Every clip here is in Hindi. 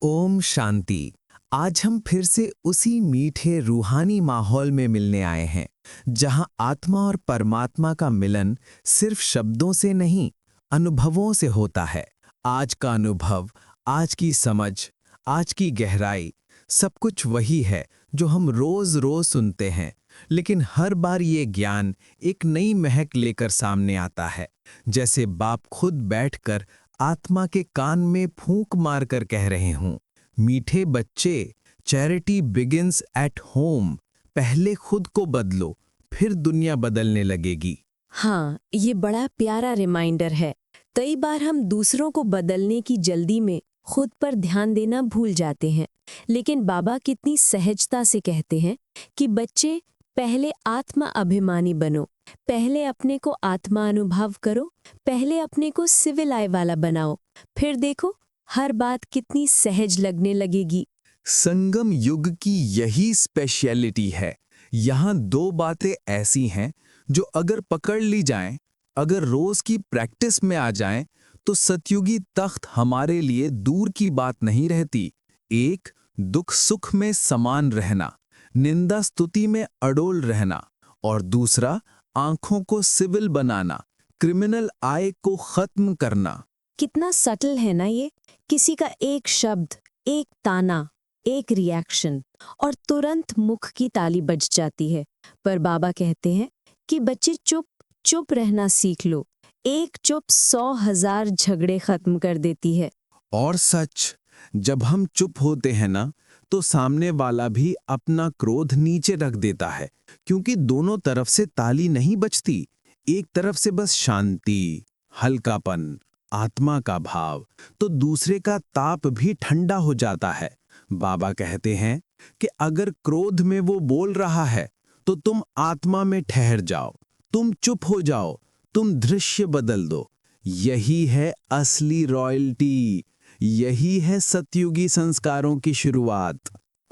ओम शांति। आज हम फिर से उसी मीठे रूहानी माहौल में मिलने आए हैं जहां आत्मा और परमात्मा का मिलन सिर्फ शब्दों से नहीं, अनुभवों से होता है। आज का अनुभव, आज की समझ, आज की गहराई, सब कुछ वही है जो हम रोज रोज सुनते हैं, लेकिन हर बार ये ज्ञान एक नई महक लेकर सामने आता है। जैसे बाप खुद बैठकर आत्मा के कान में फूंक मारकर कह रहे हूं, मीठे बच्चे, चैरिटी बिगिंस एट होम। पहले खुद को बदलो, फिर दुनिया बदलने लगेगी। हाँ, ये बड़ा प्यारा रिमाइंडर है। कई बार हम दूसरों को बदलने की जल्दी में खुद पर ध्यान देना भूल जाते हैं, लेकिन बाबा कितनी सहजता से कहते हैं कि बच्चे, पहले आत्मा अभिमानी बनो, पहले अपने को आत्मा अनुभव करो, पहले अपने को सिविल आई वाला बनाओ, फिर देखो हर बात कितनी सहज लगने लगेगी। संगम युग की यही स्पेशलिटी है। यहाँ दो बातें ऐसी हैं जो अगर पकड़ ली जाएं, अगर रोज की प्रैक्टिस में आ जाएं, तो सतयुगी तख्त हमारे लिए दूर की बात नहीं रहती। एक, दुख सुख में समान रहना, निंदा स्तुति में अडोल रहना, और दूसरा, आंखों को सिविल बनाना, क्रिमिनल आय को खत्म करना। कितना सटल है ना ये। किसी का एक शब्द, एक ताना, एक रिएक्शन और तुरंत मुख की ताली बज जाती है। पर बाबा कहते हैं कि बच्चे चुप चुप रहना सीख लो। एक चुप 100,000 झगड़े खत्म कर देती है। और सच, जब हम चुप होते हैं ना, तो सामने वाला भी अपना क्रोध नीचे रख देता है, क्योंकि दोनों तरफ से ताली नहीं बजती। एक तरफ से बस शांति, हल्कापन, आत्मा का भाव, तो दूसरे का ताप भी ठंडा हो जाता है। बाबा कहते हैं कि अगर क्रोध में वो बोल रहा है, तो तुम आत्मा में ठहर जाओ, तुम चुप हो जाओ, तुम दृश्य बदल दो। यही है असली रॉयल्टी, यही है सतयुगी संस्कारों की शुरुआत।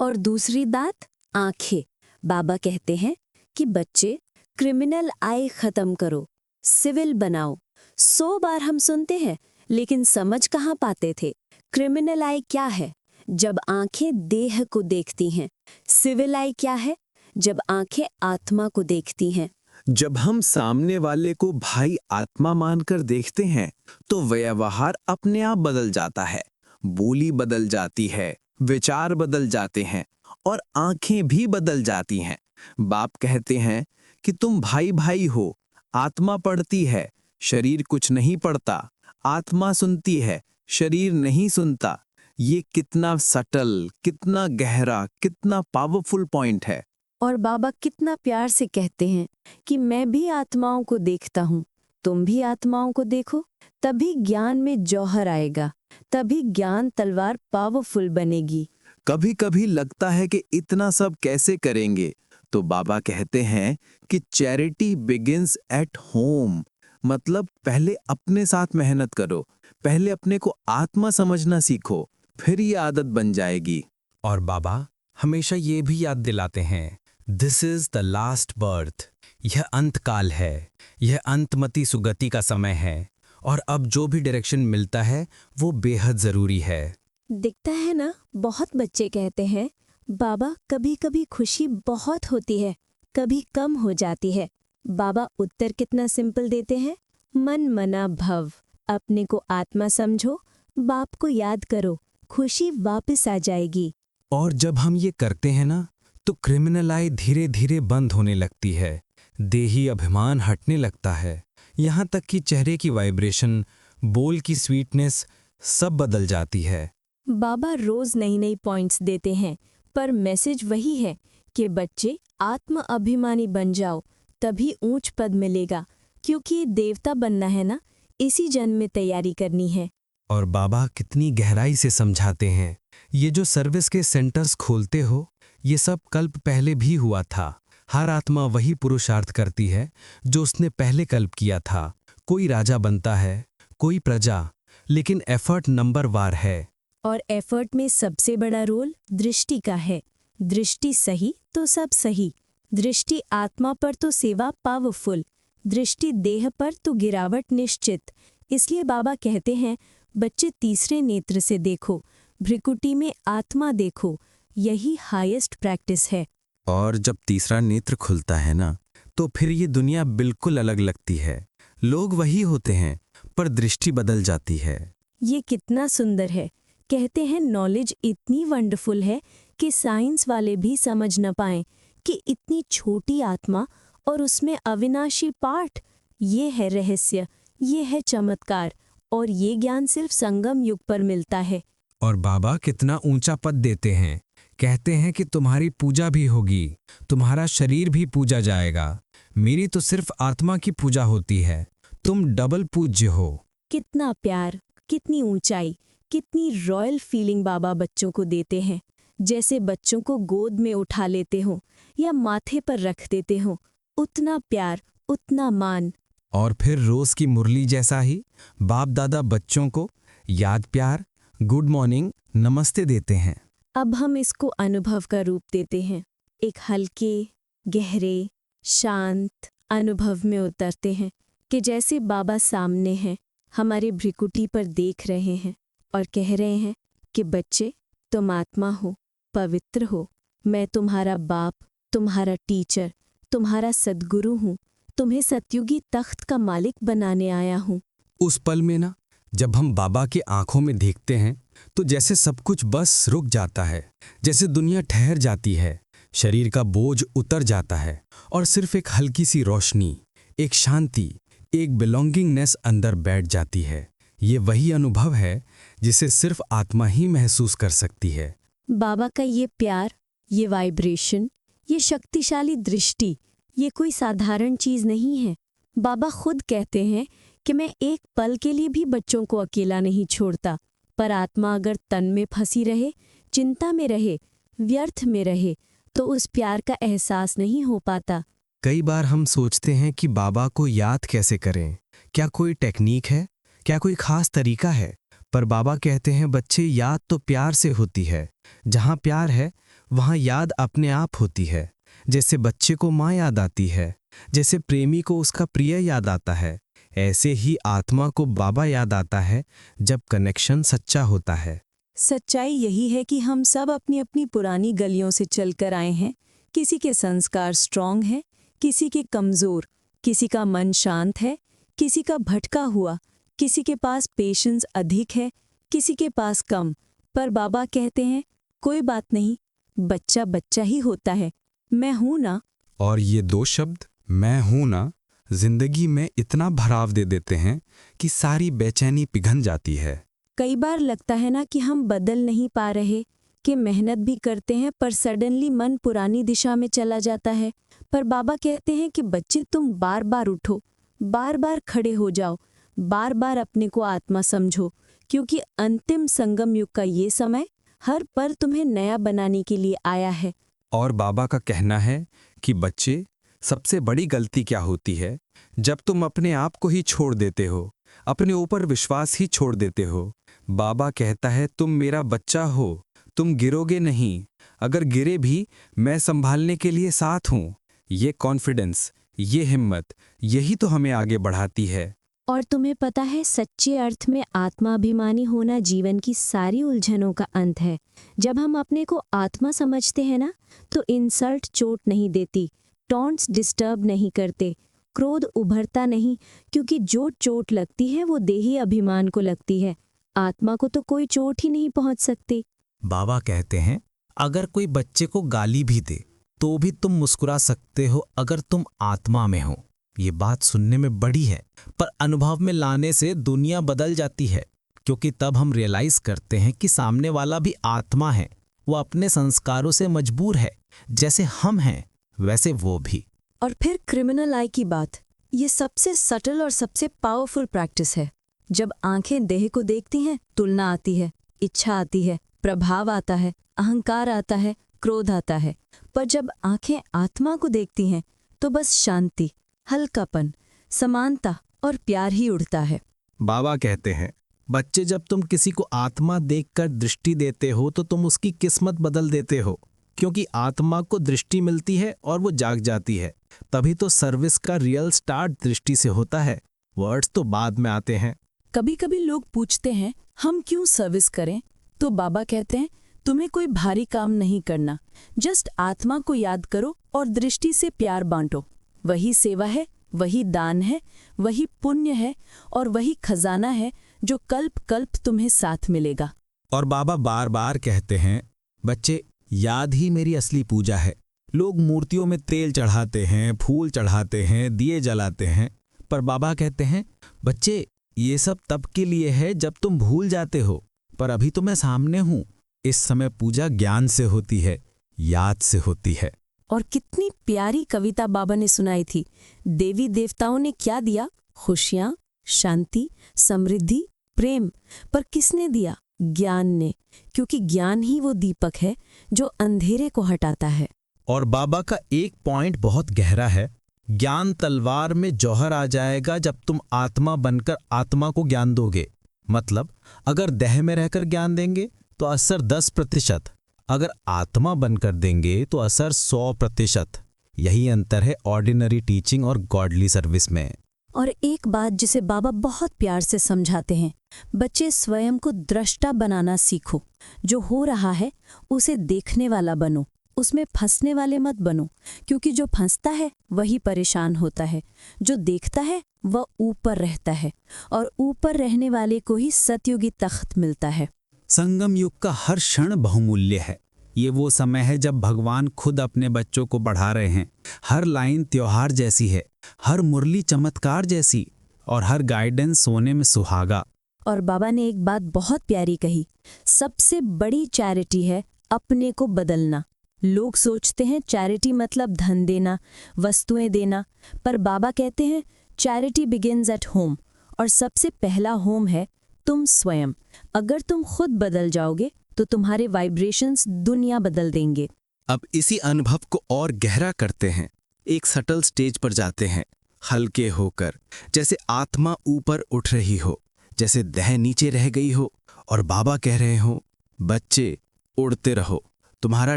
और दूसरी बात, आंखें। बाबा कहते हैं कि बच्चे, क्रिमिनल आय खत्म करो, सिविल बनाओ। 100 बार हम सुनते हैं, लेकिन समझ कहाँ पाते थे। क्रिमिनल आय क्या है? जब आंखें देह को देखती हैं। सिविल आई क्या है? जब आंखें आत्मा को देखती हैं। जब हम सामने वाले को भाई आत्मा मानकर देखते हैं, तो व्यवहार अपने आप बदल जाता है, बोली बदल जाती है, विचार बदल जाते हैं, और आंखें भी बदल जाती हैं। बाप कहते हैं कि तुम भाई भाई हो, आत्मा पढ़ती है, शरीर कुछ नहीं पढ़ता, आत्मा सुनती है, शरीर नहीं सुनता। ये कितना सटल, कितना गहरा, कितना पावरफुल पॉइंट है। और बाबा कितना प्यार से कहते हैं कि मैं भी आत्माओं को देखता हूँ, तुम भी आत्माओं को देखो। तभी ज्ञान में जौहर आएगा, तभी ज्ञान तलवार पावरफुल बनेगी। कभी कभी लगता है कि इतना सब कैसे करेंगे, तो बाबा कहते हैं कि चैरिटी बिगिंस एट होम। मतलब पहले अपने साथ मेहनत करो, पहले अपने को आत्मा समझना सीखो, फिर ये आदत बन जाएगी। और बाबा हमेशा ये भी याद दिलाते हैं, this is the last birth. यह अंतकाल है, यह अंतमति सुगति का समय है, और अब जो भी डायरेक्शन मिलता है वो बेहद जरूरी है। दिखता है ना, बहुत बच्चे कहते हैं, बाबा कभी कभी खुशी बहुत होती है, कभी कम हो जाती है। बाबा उत्तर कितना सिंपल देते हैं, मन मना भव। अपने को आत्मा समझो, बाप को याद करो, खुशी वापस आ जाएगी। और जब हम ये करते हैं ना, तो क्रिमिनल आई धीरे धीरे बंद होने लगती है, देही अभिमान हटने लगता है, यहाँ तक कि चेहरे की वाइब्रेशन, बोल की स्वीटनेस सब बदल जाती है। बाबा रोज नई नई पॉइंट्स देते हैं, पर मैसेज वही है कि बच्चे आत्म अभिमानी बन जाओ, तभी ऊंच पद मिलेगा। क्योंकि देवता बनना है ना, इसी जन्म में तैयारी करनी है। और बाबा कितनी गहराई से समझाते हैं, ये जो सर्विस के सेंटर्स खोलते हो, ये सब कल्प पहले भी हुआ था। हर आत्मा वही पुरुषार्थ करती है जो उसने पहले कल्प किया था। कोई राजा बनता है, कोई प्रजा, लेकिन एफर्ट नंबर वार है। और एफर्ट में सबसे बड़ा रोल दृष्टि का है। दृष्टि सही तो सब सही। दृष्टि आत्मा पर तो सेवा पावरफुल, दृष्टि देह पर तो गिरावट निश्चित। इसलिए बाबा कहते हैं, बच्चे तीसरे नेत्र से देखो, भ्रिकुटी में आत्मा देखो, यही हाईएस्ट प्रैक्टिस है। और जब तीसरा नेत्र खुलता है ना, तो फिर ये दुनिया बिल्कुल अलग लगती है। लोग वही होते हैं, पर दृष्टि बदल जाती है। ये कितना सुंदर है। कहते हैं नॉलेज इतनी वंडरफुल है कि साइंस वाले भी समझ न पाएं कि इतनी छोटी आत्मा और उसमें अविनाशी पार्ट। ये है रहस्य, ये है चमत्कार, और ये ज्ञान सिर्फ संगम युग पर मिलता है। और बाबा कितना ऊंचा पद देते हैं। कहते हैं कि तुम्हारी पूजा भी होगी, तुम्हारा शरीर भी पूजा जाएगा। मेरी तो सिर्फ आत्मा की पूजा होती है, तुम डबल पूज्य हो। कितना प्यार, कितनी ऊंचाई, कितनी रॉयल फीलिंग बाबा बच्चों को देते हैं। जैसे बच्चों को गोद में उठा लेते हो या माथे पर रख देते हो। उतना प्यार, उतना मान। और फिर रोज की मुरली जैसा ही बाप दादा बच्चों को याद, प्यार, गुड मॉर्निंग, नमस्ते देते हैं। अब हम इसको अनुभव का रूप देते हैं। एक हल्के, गहरे, शांत अनुभव में उतरते हैं कि जैसे बाबा सामने हैं, हमारे भ्रिकुटी पर देख रहे हैं और कह रहे हैं कि बच्चे, तुम आत्मा हो, पवित्र हो। मैं तुम्हारा बाप, तुम्हारा टीचर, तुम्हारा सद्गुरु हूँ। तुम्हें सतयुगी तख्त का मालिक बनाने आया हूँ। उस पल में ना, जब हम बाबा की आंखों में देखते हैं, तो जैसे सब कुछ बस रुक जाता है, जैसे दुनिया ठहर जाती है, शरीर का बोझ उतर जाता है और सिर्फ एक हल्की सी रोशनी, एक शांति, एक बिलोंगिंगनेस अंदर बैठ जाती है। ये वही अनुभव है जिसे सिर्फ आत्मा ही महसूस कर सकती है। बाबा का ये प्यार, ये वाइब्रेशन, ये शक्तिशाली दृष्टि, ये कोई साधारण चीज़ नहीं है। बाबा खुद कहते हैं कि मैं एक पल के लिए भी बच्चों को अकेला नहीं छोड़ता। पर आत्मा अगर तन में फंसी रहे, चिंता में रहे, व्यर्थ में रहे, तो उस प्यार का एहसास नहीं हो पाता। कई बार हम सोचते हैं कि बाबा को याद कैसे करें, क्या कोई टेक्निक है, क्या कोई खास तरीका है। पर बाबा कहते हैं बच्चे, याद तो प्यार से होती है। जहाँ प्यार है वहाँ याद अपने आप होती है। जैसे बच्चे को माँ याद आती है, जैसे प्रेमी को उसका प्रिय याद आता है, ऐसे ही आत्मा को बाबा याद आता है जब कनेक्शन सच्चा होता है। सच्चाई यही है कि हम सब अपनी अपनी पुरानी गलियों से चलकर आए हैं। किसी के संस्कार स्ट्रांग है, किसी के कमज़ोर, किसी का मन शांत है, किसी का भटका हुआ, किसी के पास पेशेंस अधिक है, किसी के पास कम। पर बाबा कहते हैं कोई बात नहीं, बच्चा बच्चा ही होता है। मैं हूं ना। और ये दो शब्द, मैं हूं ना, जिंदगी में इतना भराव दे देते हैं कि सारी बेचैनी पिघल जाती है। कई बार लगता है ना कि हम बदल नहीं पा रहे, कि मेहनत भी करते हैं पर सडनली मन पुरानी दिशा में चला जाता है। पर बाबा कहते हैं कि बच्चे, तुम बार बार उठो, बार बार खड़े हो जाओ, बार बार अपने को आत्मा समझो, क्योंकि अंतिम संगम युग का ये समय हर पल तुम्हें नया बनाने के लिए आया है। और बाबा का कहना है कि बच्चे, सबसे बड़ी गलती क्या होती है, जब तुम अपने आप को ही छोड़ देते हो, अपने ऊपर विश्वास ही छोड़ देते हो। बाबा कहता है तुम मेरा बच्चा हो, तुम गिरोगे नहीं, अगर गिरे भी मैं संभालने के लिए साथ हूँ। ये कॉन्फिडेंस, ये हिम्मत, यही तो हमें आगे बढ़ाती है। और तुम्हें पता है, सच्चे अर्थ में आत्माभिमानी होना जीवन की सारी उलझनों का अंत है। जब हम अपने को आत्मा समझते हैं ना, तो इंसल्ट चोट नहीं देती, टॉन्ट्स डिस्टर्ब नहीं करते, क्रोध उभरता नहीं, क्योंकि जो चोट लगती है वो देही अभिमान को लगती है। आत्मा को तो कोई चोट ही नहीं पहुंच सकती। बाबा कहते हैं अगर कोई बच्चे को गाली भी दे तो भी तुम मुस्कुरा सकते हो अगर तुम आत्मा में हो। ये बात सुनने में बड़ी है, पर अनुभव में लाने से दुनिया बदल जाती है, क्योंकि तब हम रियलाइज करते हैं कि सामने वाला भी आत्मा है। वो अपने संस्कारों से मजबूर है, जैसे हम हैं वैसे वो भी। और फिर क्रिमिनल आई की बात, ये सबसे सटल और सबसे पावरफुल प्रैक्टिस है। जब आंखें देह को देखती हैं, तुलना आती है, इच्छा आती है, प्रभाव आता है, अहंकार आता है, क्रोध आता है। पर जब आंखें आत्मा को देखती हैं, तो बस शांति, हल्कापन, समानता और प्यार ही उड़ता है। बाबा कहते हैं बच्चे, जब तुम किसी को आत्मा देखकर दृष्टि देते हो तो तुम उसकी किस्मत बदल देते हो, क्योंकि आत्मा को दृष्टि मिलती है और वो जाग जाती है। तभी तो सर्विस का रियल स्टार्ट दृष्टि से होता है, वर्ड्स तो बाद में आते हैं। कभी कभी लोग पूछते हैं हम क्यों सर्विस करें, तो बाबा कहते हैं, तुम्हें कोई भारी काम नहीं करना, जस्ट आत्मा को याद करो और दृष्टि से प्यार बांटो। वही सेवा है, वही दान है, वही पुण्य है और वही खजाना है जो कल्प कल्प तुम्हें साथ मिलेगा। और बाबा बार बार कहते हैं, बच्चे याद ही मेरी असली पूजा है। लोग मूर्तियों में तेल चढ़ाते हैं, फूल चढ़ाते हैं, दिए जलाते हैं, पर बाबा कहते हैं, बच्चे ये सब तब के लिए है जब तुम भूल जाते हो, पर अभी तो मैं सामने हूँ। इस समय पूजा ज्ञान से होती है, याद से होती है। और कितनी प्यारी कविता बाबा ने सुनाई थी। देवी देवताओं ने क्या दिया? खुशियां, शांति, समृद्धि, प्रेम। पर किसने दिया? ज्ञान ने, क्योंकि ज्ञान ही वो दीपक है जो अंधेरे को हटाता है। और बाबा का एक पॉइंट बहुत गहरा है, ज्ञान तलवार में जौहर आ जाएगा जब तुम आत्मा बनकर आत्मा को ज्ञान दोगे। मतलब अगर देह में रहकर ज्ञान देंगे तो असर 10%, अगर आत्मा बनकर देंगे तो असर 100%। यही अंतर है ऑर्डिनरी टीचिंग और गॉडली सर्विस में। और एक बात जिसे बाबा बहुत प्यार से समझाते हैं, बच्चे स्वयं को दृष्टा बनाना सीखो। जो हो रहा है उसे देखने वाला बनो, उसमें फंसने वाले मत बनो, क्योंकि जो फंसता है वही परेशान होता है, जो देखता है वह ऊपर रहता है, और ऊपर रहने वाले को ही सतयुगी तख्त मिलता है। संगम युग का हर क्षण बहुमूल्य है। ये वो समय है जब भगवान खुद अपने बच्चों को बढ़ा रहे हैं। हर लाइन त्योहार जैसी है, हर मुरली चमत्कार जैसी, और हर गाइडेंस सोने में सुहागा। और बाबा ने एक बात बहुत प्यारी कही, सबसे बड़ी चैरिटी है अपने को बदलना। लोग सोचते हैं चैरिटी मतलब धन देना, वस्तुएं देना, पर बाबा कहते हैं चैरिटी बिगिंस एट होम, और सबसे पहला होम है तुम स्वयं। अगर तुम खुद बदल जाओगे तो तुम्हारे वाइब्रेशंस दुनिया बदल देंगे। अब इसी अनुभव को और गहरा करते हैं, एक सटल स्टेज पर जाते हैं, हल्के होकर, जैसे आत्मा ऊपर उठ रही हो, जैसे देह नीचे रह गई हो, और बाबा कह रहे हो, बच्चे उड़ते रहो, तुम्हारा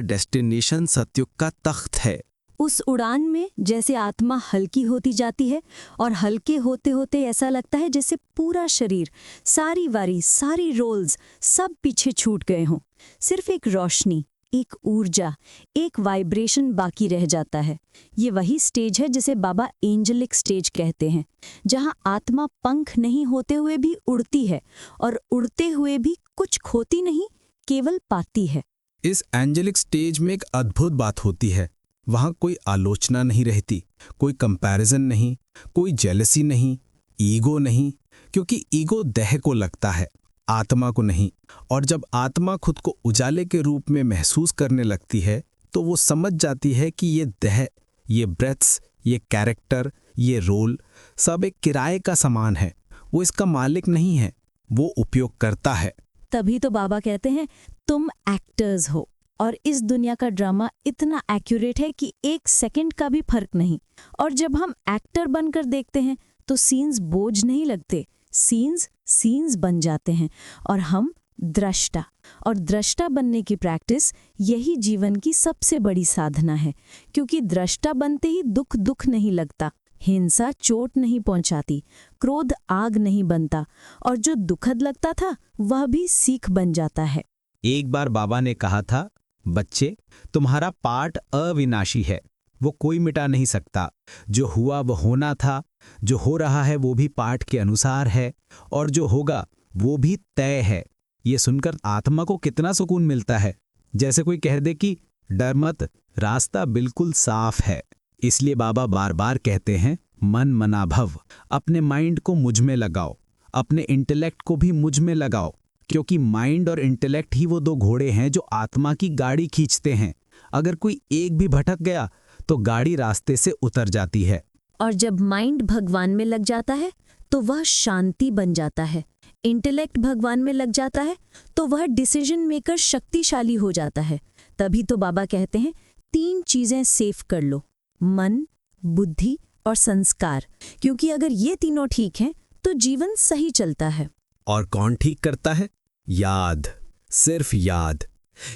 डेस्टिनेशन सतयुग का तख्त है। उस उड़ान में जैसे आत्मा हल्की होती जाती है, और हल्के होते होते ऐसा लगता है जैसे पूरा शरीर, सारी वारी, सारी रोल्स सब पीछे छूट गए हों। सिर्फ एक रोशनी, एक ऊर्जा, एक वाइब्रेशन बाकी रह जाता है। ये वही स्टेज है जिसे बाबा एंजेलिक स्टेज कहते हैं, जहां आत्मा पंख नहीं होते हुए भी उड़ती है, और उड़ते हुए भी कुछ खोती नहीं, केवल पाती है। इस एंजेलिक स्टेज में एक अद्भुत बात होती है। वहाँ कोई आलोचना नहीं रहती, कोई कंपैरिजन नहीं, कोई जेलसी नहीं, ईगो नहीं, क्योंकि ईगो देह को लगता है, आत्मा को नहीं। और जब आत्मा खुद को उजाले के रूप में महसूस करने लगती है तो वो समझ जाती है कि ये देह, ये ब्रेथ्स, ये कैरेक्टर, ये रोल सब एक किराए का सामान है। वो इसका मालिक नहीं है, वो उपयोग करता है। तभी तो बाबा कहते हैं तुम एक्टर्स हो, और इस दुनिया का ड्रामा इतना एक्यूरेट है कि 1 सेकंड का भी फर्क नहीं। और जब हम एक्टर बनकर देखते हैं तो सीन्स बोझ नहीं लगते, सीन्स बन जाते हैं, और हम दृष्टा। और दृष्टा बनने की प्रैक्टिस यही जीवन की सबसे बड़ी साधना है, क्योंकि दृष्टा बनते ही दुख नहीं लगता, हिंसा चोट नहीं पहुंचाती, क्रोध आग नहीं बनता, और जो दुखद लगता था वह भी सीख बन जाता है। एक बार बाबा ने कहा था, बच्चे तुम्हारा पार्ट अविनाशी है, वो कोई मिटा नहीं सकता। जो हुआ वो होना था, जो हो रहा है वो भी पार्ट के अनुसार है, और जो होगा वो भी तय है। ये सुनकर आत्मा को कितना सुकून मिलता है, जैसे कोई कह दे कि डर मत, रास्ता बिल्कुल साफ है। इसलिए बाबा बार बार कहते हैं, मन मना भव, अपने माइंड को मुझ में लगाओ, अपने इंटेलेक्ट को भी मुझ में लगाओ, क्योंकि माइंड और इंटेलेक्ट ही वो 2 घोड़े हैं जो आत्मा की गाड़ी खींचते हैं। अगर कोई एक भी भटक गया तो गाड़ी रास्ते से उतर जाती है। और जब माइंड भगवान में लग जाता है तो वह शांति बन जाता है, इंटेलेक्ट भगवान में लग जाता है तो वह डिसीजन मेकर शक्तिशाली हो जाता है। तभी तो बाबा कहते हैं 3 चीजें सेफ कर लो, मन, बुद्धि और संस्कार, क्योंकि अगर ये तीनों ठीक हैं तो जीवन सही चलता है। और कौन ठीक करता है? याद, सिर्फ याद,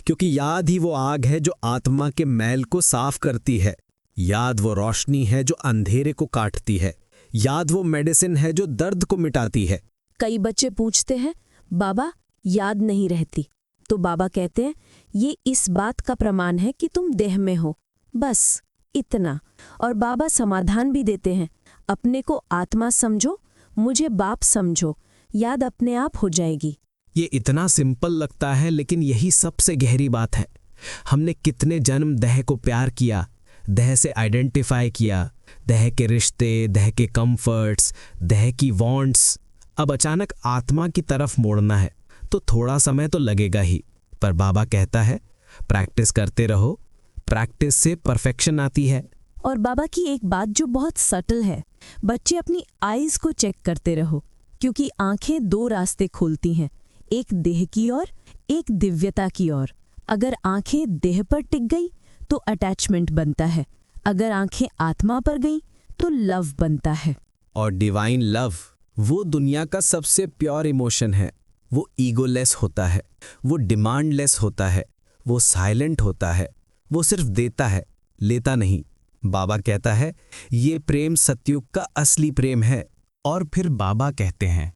क्योंकि याद ही वो आग है जो आत्मा के मैल को साफ करती है। याद वो रोशनी है जो अंधेरे को काटती है। याद वो मेडिसिन है जो दर्द को मिटाती है। कई बच्चे पूछते हैं, बाबा याद नहीं रहती, तो बाबा कहते हैं ये इस बात का प्रमाण है कि तुम देह में हो, बस इतना। और बाबा समाधान भी देते हैं, अपने को आत्मा समझो, मुझे बाप समझो, याद अपने आप हो जाएगी। ये इतना सिंपल लगता है, लेकिन यही सबसे गहरी बात है। हमने कितने जन्म देह को प्यार किया, देह से आइडेंटिफाई किया, देह के रिश्ते, देह के कंफर्ट्स, देह की वांट्स। अब अचानक आत्मा की तरफ मोड़ना है तो थोड़ा समय तो लगेगा ही, पर बाबा कहता है प्रैक्टिस करते रहो, प्रैक्टिस से परफेक्शन आती है। और बाबा की एक बात जो बहुत सटल है, बच्चे अपनी आईज को चेक करते रहो, क्योंकि आंखें दो रास्ते खोलती हैं, एक देह की ओर, एक दिव्यता की ओर। अगर आंखें देह पर टिक गई तो अटैचमेंट बनता है, अगर आंखें आत्मा पर गई तो लव बनता है। और डिवाइन लव वो दुनिया का सबसे प्योर इमोशन है। वो ईगोलेस होता है, वो डिमांडलेस होता है, वो साइलेंट होता है, वो सिर्फ देता है, लेता नहीं। बाबा कहता है ये प्रेम सतयुग का असली प्रेम है। और फिर बाबा कहते हैं,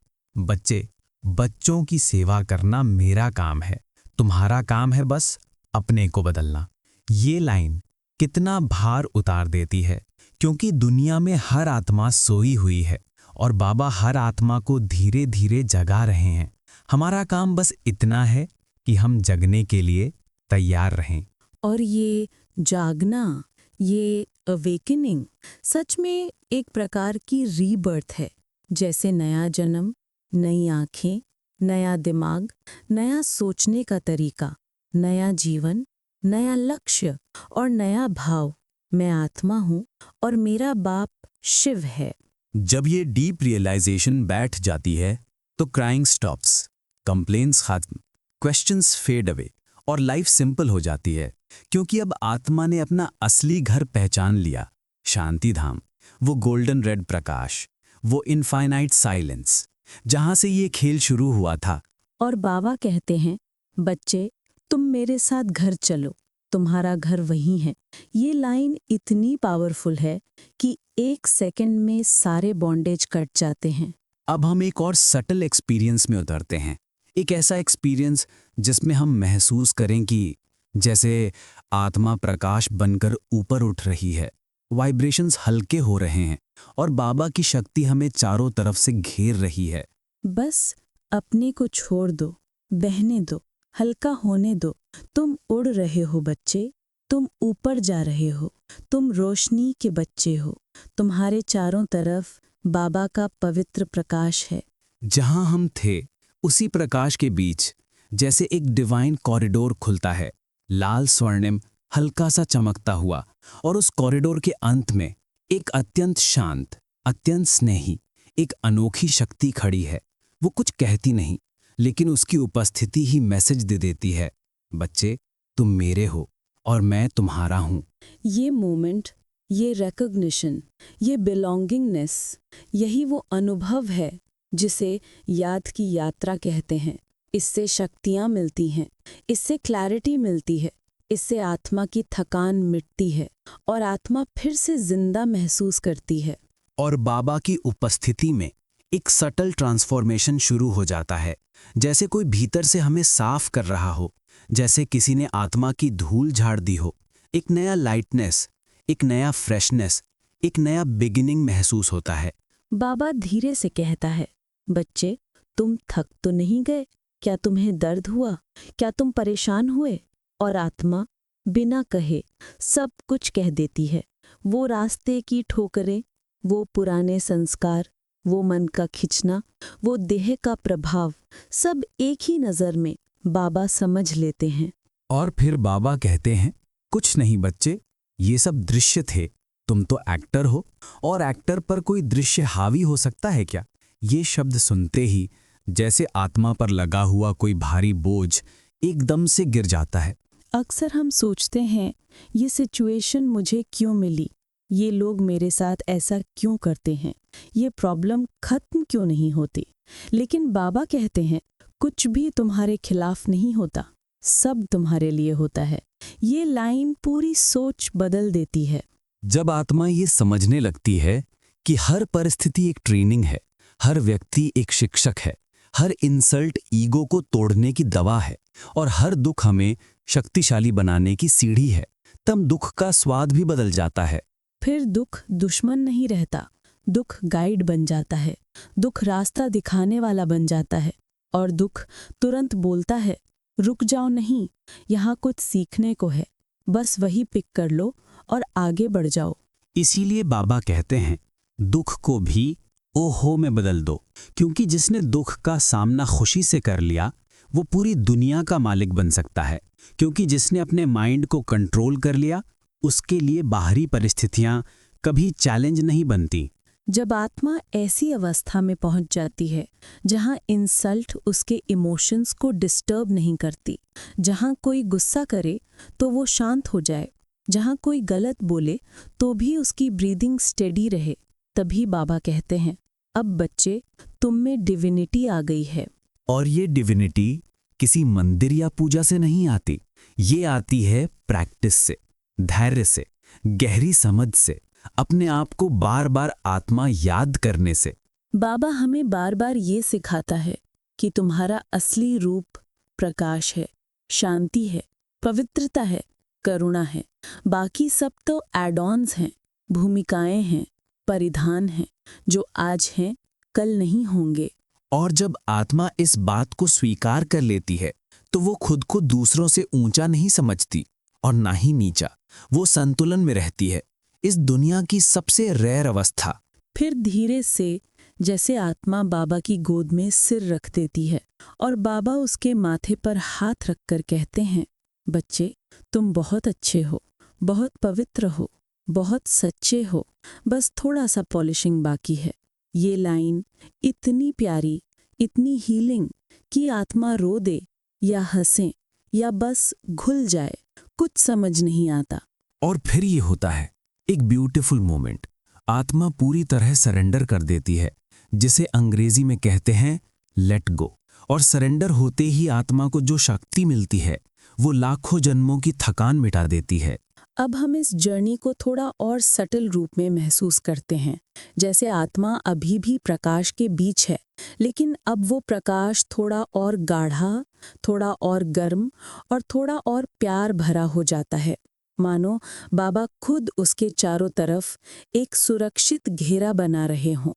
बच्चों की सेवा करना मेरा काम है, तुम्हारा काम है बस अपने को बदलना। ये लाइन कितना भार उतार देती है, क्योंकि दुनिया में हर आत्मा सोई हुई है और बाबा हर आत्मा को धीरे धीरे जगा रहे हैं। हमारा काम बस इतना है कि हम जगने के लिए तैयार रहें। और ये जागना, ये अवेकनिंग सच में एक प्रकार की रीबर्थ है, जैसे नया जन्म, नई आंखें, नया दिमाग, नया सोचने का तरीका, नया जीवन, नया लक्ष्य और नया भाव। मैं आत्मा हूँ और मेरा बाप शिव है। जब ये डीप रियलाइजेशन बैठ जाती है तो क्राइंग स्टॉप्स, कंप्लेंट्स खत्म, क्वेश्चंस फेड अवे और लाइफ सिंपल हो जाती है, क्योंकि अब आत्मा ने अपना असली घर पहचान लिया। शांति धाम, वो गोल्डन रेड प्रकाश, वो इनफाइनाइट साइलेंस, जहां से ये खेल शुरू हुआ था। और बाबा कहते हैं, बच्चे तुम मेरे साथ घर चलो, तुम्हारा घर वहीं है। ये लाइन इतनी पावरफुल है कि एक सेकंड में सारे बॉन्डेज कट जाते हैं। अब हम एक और सटल एक्सपीरियंस में उतरते हैं, एक ऐसा एक्सपीरियंस जिसमें हम महसूस करें कि जैसे आत्मा प्रकाश बनकर ऊपर उठ रही है, वाइब्रेशंस हल्के हो रहे हैं और बाबा की शक्ति हमें चारों तरफ से घेर रही है। बस अपने को छोड़ दो, बहने दो, हल्का होने दो। तुम उड़ रहे हो बच्चे, तुम ऊपर जा रहे हो, तुम रोशनी के बच्चे हो। तुम्हारे चारों तरफ बाबा का पवित्र प्रकाश है। जहां हम थे उसी प्रकाश के बीच जैसे एक डिवाइन कॉरिडोर खुलता है, लाल स्वर्णिम हल्का सा चमकता हुआ, और उस कॉरिडोर के अंत में एक अत्यंत शांत, अत्यंत स्नेही, एक अनोखी शक्ति खड़ी है। वो कुछ कहती नहीं, लेकिन उसकी उपस्थिति ही मैसेज दे देती है, बच्चे तुम मेरे हो और मैं तुम्हारा हूँ। ये मोमेंट, ये रिकॉग्निशन, ये बिलोंगिंगनेस, यही वो अनुभव है जिसे याद की यात्रा कहते हैं। इससे शक्तियाँ मिलती हैं, इससे क्लैरिटी मिलती है, इससे आत्मा की थकान मिटती है और आत्मा फिर से जिंदा महसूस करती है। और बाबा की उपस्थिति में एक सटल ट्रांसफॉर्मेशन शुरू हो जाता है, जैसे कोई भीतर से हमें साफ कर रहा हो, जैसे किसी ने आत्मा की धूल झाड़ दी हो। एक नया लाइटनेस, एक नया फ्रेशनेस, एक नया बिगिनिंग महसूस होता है। बाबा धीरे से कहता है, बच्चे तुम थक तो नहीं गए? क्या तुम्हें दर्द हुआ? क्या तुम परेशान हुए? और आत्मा बिना कहे सब कुछ कह देती है। वो रास्ते की ठोकरें, वो पुराने संस्कार, वो मन का खिंचना, वो देह का प्रभाव, सब एक ही नज़र में बाबा समझ लेते हैं। और फिर बाबा कहते हैं, कुछ नहीं बच्चे, ये सब दृश्य थे, तुम तो एक्टर हो, और एक्टर पर कोई दृश्य हावी हो सकता है क्या? ये शब्द सुनते ही जैसे आत्मा पर लगा हुआ कोई भारी बोझ एकदम से गिर जाता है। अक्सर हम सोचते हैं, ये सिचुएशन मुझे क्यों मिली? ये लोग मेरे साथ ऐसा क्यों करते हैं? ये प्रॉब्लम खत्म क्यों नहीं होती? लेकिन बाबा कहते हैं, कुछ भी तुम्हारे खिलाफ नहीं होता, सब तुम्हारे लिए होता है। ये लाइन पूरी सोच बदल देती है। जब आत्मा ये समझने लगती है कि हर परिस्थिति एक ट्रेनिंग है, हर व्यक्ति एक शिक्षक है, हर इंसल्ट ईगो को तोड़ने की दवा है और हर दुख हमें शक्तिशाली बनाने की सीढ़ी है। तब दुख का स्वाद भी बदल जाता है। फिर दुख दुश्मन नहीं रहता, दुख गाइड बन जाता है, दुख रास्ता दिखाने वाला बन जाता है। और दुख तुरंत बोलता है, रुक जाओ नहीं, यहाँ कुछ सीखने को है, बस वही पिक कर लो और आगे बढ़ जाओ। इसीलिए बाबा कहते हैं, दुख को भी ओहो में बदल दो, क्योंकि जिसने दुख का सामना खुशी से कर लिया वो पूरी दुनिया का मालिक बन सकता है। क्योंकि जिसने अपने माइंड को कंट्रोल कर लिया उसके लिए बाहरी परिस्थितियां कभी चैलेंज नहीं बनती। जब आत्मा ऐसी अवस्था में पहुंच जाती है जहां इंसल्ट उसके इमोशंस को डिस्टर्ब नहीं करती, जहां कोई गुस्सा करे तो वो शांत हो जाए, जहां कोई गलत बोले तो भी उसकी ब्रीदिंग स्टेडी रहे, तभी बाबा कहते हैं, अब बच्चे तुम में डिविनिटी आ गई है। और ये डिविनिटी किसी मंदिर या पूजा से नहीं आती, ये आती है प्रैक्टिस से, धैर्य से, गहरी समझ से, अपने आप को बार बार आत्मा याद करने से। बाबा हमें बार बार ये सिखाता है कि तुम्हारा असली रूप प्रकाश है, शांति है, पवित्रता है, करुणा है। बाकी सब तो एड ऑन्स हैं, भूमिकाएं हैं, परिधान हैं, जो आज हैं कल नहीं होंगे। और जब आत्मा इस बात को स्वीकार कर लेती है तो वो खुद को दूसरों से ऊंचा नहीं समझती और ना ही नीचा, वो संतुलन में रहती है, इस दुनिया की सबसे रेयर अवस्था। फिर धीरे से जैसे आत्मा बाबा की गोद में सिर रख देती है और बाबा उसके माथे पर हाथ रखकर कहते हैं, बच्चे तुम बहुत अच्छे हो, बहुत पवित्र हो, बहुत सच्चे हो, बस थोड़ा सा पॉलिशिंग बाकी है। ये लाइन इतनी प्यारी, इतनी हीलिंग कि आत्मा रो दे या हंसे या बस घुल जाए, कुछ समझ नहीं आता। और फिर ये होता है एक ब्यूटीफुल मोमेंट, आत्मा पूरी तरह सरेंडर कर देती है, जिसे अंग्रेजी में कहते हैं लेट गो। और सरेंडर होते ही आत्मा को जो शक्ति मिलती है वो लाखों जन्मों की थकान मिटा देती है। अब हम इस जर्नी को थोड़ा और सटल रूप में महसूस करते हैं, जैसे आत्मा अभी भी प्रकाश के बीच है, लेकिन अब वो प्रकाश थोड़ा और गाढ़ा, थोड़ा और गर्म और थोड़ा और प्यार भरा हो जाता है। मानो बाबा खुद उसके चारों तरफ एक सुरक्षित घेरा बना रहे हों,